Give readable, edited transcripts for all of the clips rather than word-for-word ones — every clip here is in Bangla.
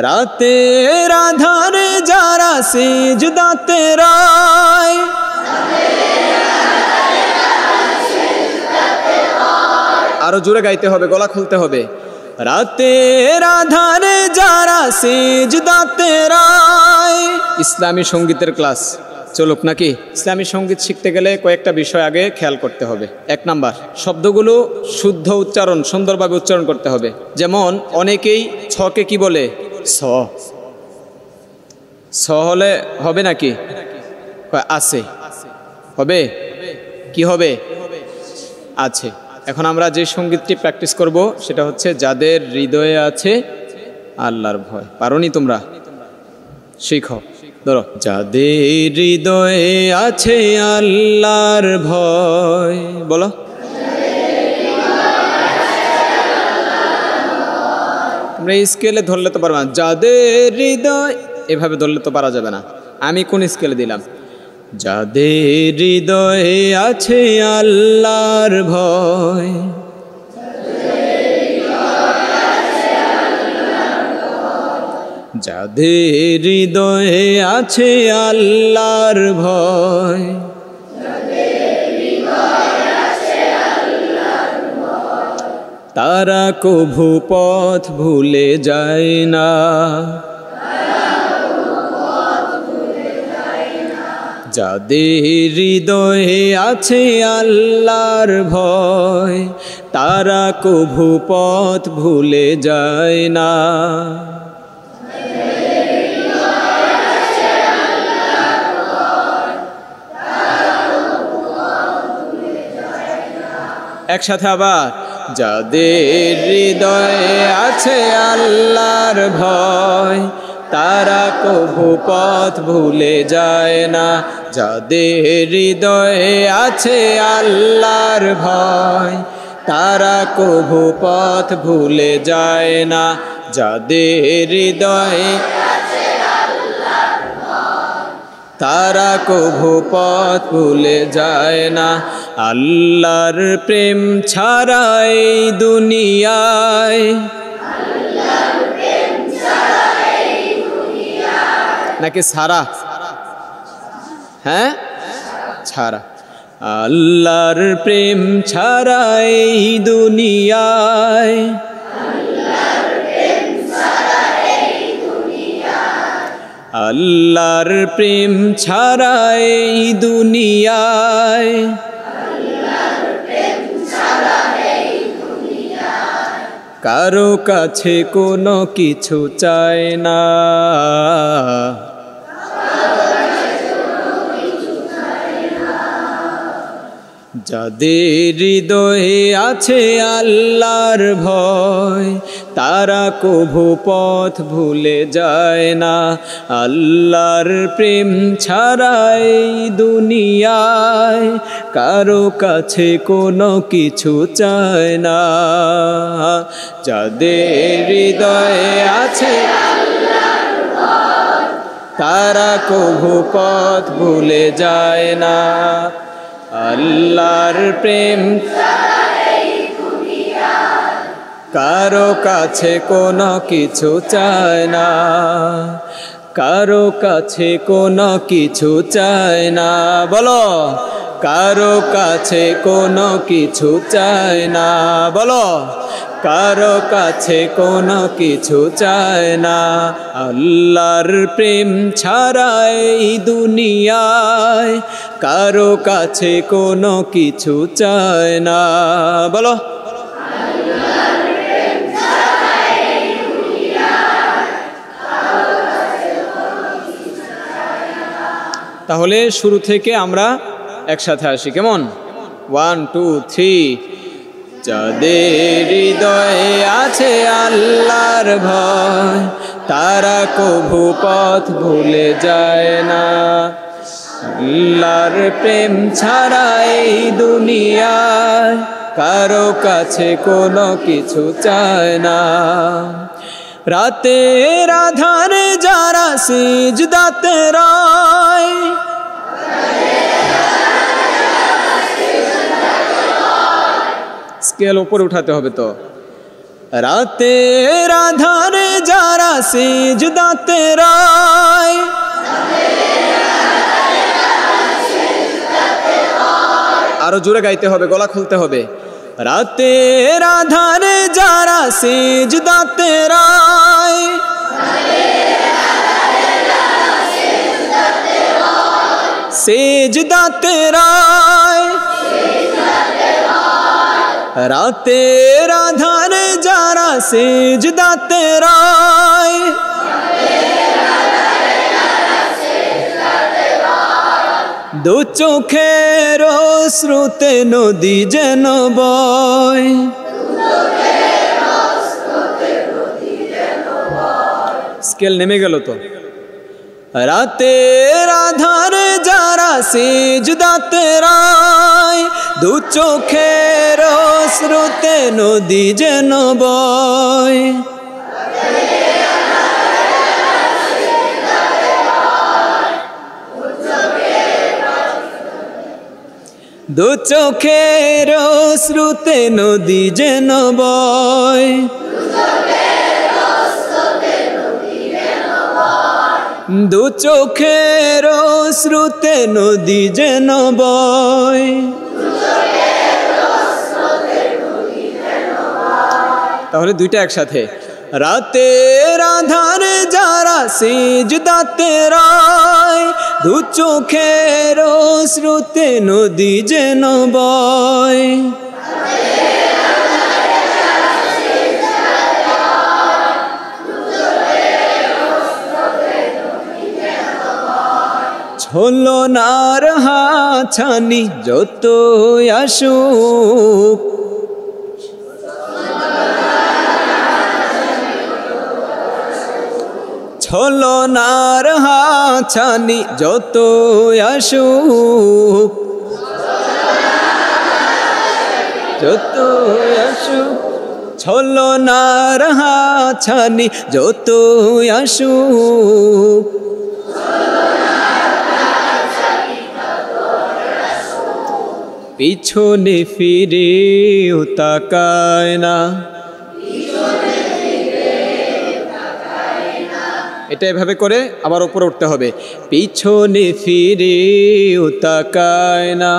রাতের আধারে যারা সিজদাতে রয়, আরো জোরে গাইতে হবে, গলা খুলতে হবে। রাতের আধারে যারা সিজদাতে রয়। ইসলামী সঙ্গীতের ক্লাস চলুক নাকি? ইসলামী সঙ্গীত শিখতে গেলে কয়েকটা বিষয় আগে খেয়াল করতে হবে। 1 নাম্বার, শব্দগুলো শুদ্ধ উচ্চারণ, সুন্দরভাবে উচ্চারণ করতে হবে। যেমন অনেকেই ছকে কি বলে? ছ। ছ হলে হবে নাকি? আছে হবে, কি হবে? আছে। এখন আমরা যে সঙ্গীতটি প্র্যাকটিস করব সেটা হচ্ছে যাদের হৃদয়ে আছে আল্লাহর ভয়। পারোনি তোমরা? শিখো, ধরো। যাদের হৃদয়ে আছে আল্লাহর ভয়, বলো। তোমরা স্কেলে ধরলে তো পারবে না। যাদের হৃদয়, এভাবে ধরলে তো পারা যাবে না। আমি কোন স্কেলে দিলাম? যাদের হৃদয়ে আছে আল্লাহর ভয়, যাদের হৃদয়ে আছে আল্লাহর ভয়, তারা কভু পথ ভুলে যায় না, যাদের হৃদয়ে আছে আল্লাহর ভয়, তারা কভু পথ ভুলে যায় না। একসাথে আবার, যাদের হৃদয়ে আছে আল্লাহর ভয়, তারা কভু পথ ভুলে যায় না, যাদের হৃদয়ে আছে আল্লাহর ভয়, তারা কভু পথ ভুলে যায় না, যাদের হৃদয়ে তারা কভু পথ ভুলে যায় না। আল্লাহর প্রেম ছাড়া এই দুনিয়ায়, নাকি ছাড়া? হ্যাঁ, ছাড়া। আল্লাহর প্রেম ছাড়া এই দুনিয়ায়, আল্লাহর প্রেম ছাড়া এই দুনিয়ায়, কারো কাছে কোনো কিছু চায় না, যাদের হৃদয়ে আছে আল্লাহর ভয়, তারা কভু পথ ভুলে যায় না, আল্লাহর প্রেম ছাড়া এই দুনিয়ায়, কারো কাছে কোনো কিছু চায় না, যাদের হৃদয়ে আছে তারা কভু পথ ভুলে যায় না, আল্লাহর প্রেম কারো কাছে কোনো কিছু চায় না, কারো কাছে কোনো কিছু চায় না, বলো। কারো কাছে কোনো কিছু চায় না, বলো। কারো কাছে কোনো কিছু চায় না, আল্লাহর প্রেম ছাড়া এই দুনিয়ায়, কারো কাছে কোনো কিছু চায় না, বলো। তাহলে শুরু থেকে আমরা একসাথে আসি, কেমন? 1 2 3। যাদের হৃদয়ে আছে আল্লাহর ভয়, তারা কভু পথ ভুলে যায় না, আল্লাহর প্রেম ছাড়া এই দুনিয়ায়, কারো কাছে কোনো কিছু চায় না, রাতের আধারে যারা সিজদাতে রয়, স্কেল উপরে উঠাতে হবে তো। রাতের আধারে যারা সিজদাতে রয়, আরো জোরে গাইতে হবে, গলা খুলতে হবে। রাতের আধারে যারা সিজদাতে রয়, সিজদাতে রয়, রাতের আধারে যারা সিজদাতে রয়, দু চোখের অশ্রুতে নদী যেন বয়, স্কেল নেমে গেল তো। রাতের আধারে যারা সিজদাতে রয়, দু চোখের অশ্রুতে নদী যেন বয়, দু চোখের অশ্রুতে নদী যেন বয়, দু চোখের অশ্রুতে নদী যেন বয়। তাহলে দুইটা একসাথে। রাতের আধারে যারা সিজদাতে রয়, দু চোখের অশ্রুতে নদী যেন বয়, ছলনার হাছানি যত আসুক, ছলনার হাছানি যত আসুক, যত আসুক, ছলনার হাছানি যত আসুক, পিছনে ফিরেও তাকায় না, এটা এভাবে করে আবার উপরে উঠতে হবে। পিছনে ফিরেও তাকায় না,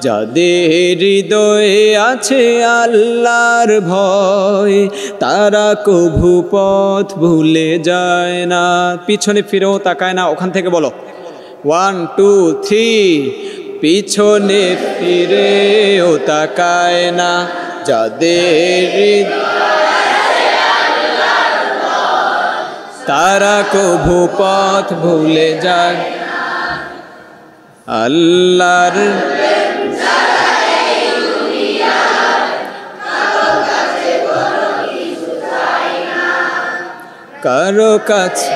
যাদের হৃদয়ে আছে আল্লাহর ভয়, তারা কভু পথ ভুলে যায় না। পিছনে ফিরেও তাকায় না, ওখান থেকে বলো 1 2 3। পিছনে ফিরেও তাকায় না, যাদের তারা কভু পথ ভুলে যায় আল্লাহর। কারো কাছে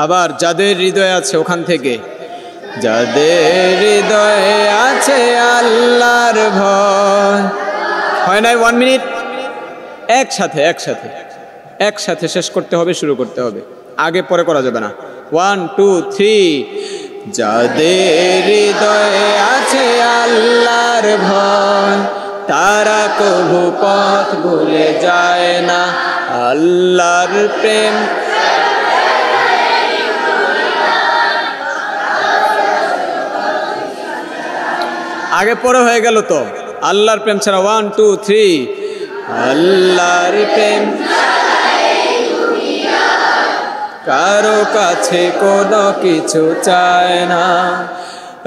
আবার যাদের হৃদয়ে আছে, ওখান থেকে যাদের হৃদয়ে আছে আল্লাহর ভয়। হয় নাই 1 মিনিট? একসাথে একসাথে একসাথে শেষ করতে হবে, শুরু করতে হবে, আগে পরে করা যাবে না। 1 2 3। যাদের হৃদয়ে আছে আল্লাহর ভয়, তারা কভু পথ ভুলে যায় না আল্লাহর প্রেম। আগে পরে হয়ে গেল তো, আল্লাহর প্রেম ছাড়া 1 2 3। আল্লাহর প্রেম কারো কাছে কোনো কিছু চায় না।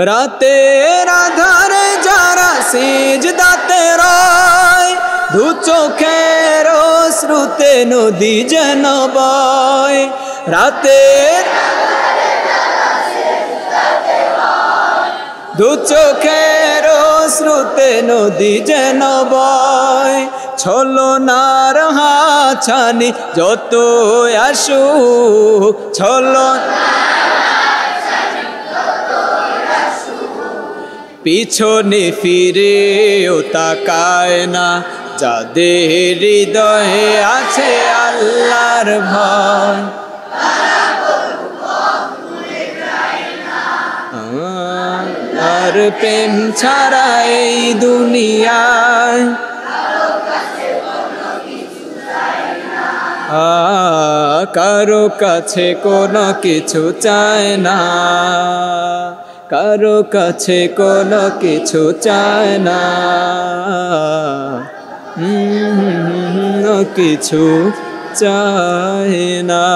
রাতের আধারে যারা সিজদাতে রয়, দু চোখের অশ্রুতে নদী যেন বয়, রাতের দু চোখের অশ্রুতে নদী যেন বয়, ছলনার হাছানি যত আসুক, পিছনে ফিরেও তাকায় না, যাদের হৃদয়ে আছে আল্লাহর ভয়। আর তার প্রেম ছাড়া এই দুনিয়ায় কারো কাছে কোনো কিছু চায় না, কারো কাছে কোনো কিছু চায় না, কিছু চায় না।